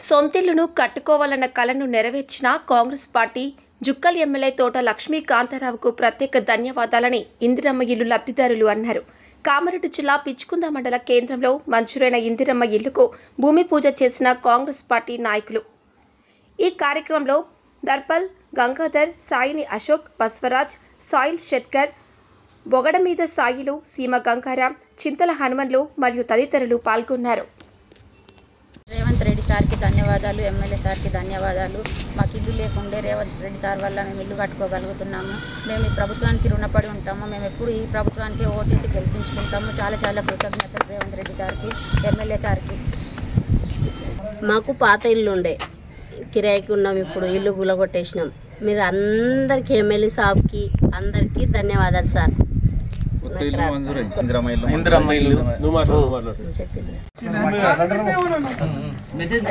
సొంతిల్లును కట్టుకోవాలన్న కలను నెరవేర్చిన Congress party Jukkal MLA తోట లక్ష్మీ కాంతారావుకు ప్రత్యేక ధన్యవాదాలని ఇందిరమ్మ ఇల్లు లబ్ధిదారులు అన్నారు. కామారెడ్డి జిల్లా పిచ్చుకుంద మండల కేంద్రంలో మంజూరైన ఇందిరమ్మ ఇల్లుకు భూమి పూజ చేసిన కాంగ్రెస్ పార్టీ నాయకులు. ఈ కార్యక్రమంలో దర్పల్ గంగాధర్, సాయిని అశోక్, బస్వరాజ్, సాయిల్ షెట్కర్, బొగడమీద సాయిలు, సీమ గంగారాం, చింతల హనుమన్లు మరియు తదితరులు పాల్గొన్నారు. రేవంత్ రెడ్డి సార్కి ధన్యవాదాలు, ఎమ్మెల్యే సార్కి ధన్యవాదాలు. మాకు ఇల్లు లేకుండే రేవంత్ రెడ్డి సార్ వల్ల మేము ఇల్లు కట్టుకోగలుగుతున్నాము. మేము ఈ ప్రభుత్వానికి రుణపడి ఉంటాము. మేము ఎప్పుడు ఈ ప్రభుత్వానికి ఓటేసి గెలిపించుకుంటాము. చాలా చాలా కృతజ్ఞతలు రేవంత్ రెడ్డి సార్కి, ఎమ్మెల్యే సార్కి. మాకు పాత ఇల్లు ఉండే, కిరాయికి ఉన్నాం. ఇప్పుడు ఇల్లు గులగొట్టేసినాం. మీరు అందరికీ, ఎమ్మెల్యే సాబ్కి అందరికీ ధన్యవాదాలు సార్. మెసేజ్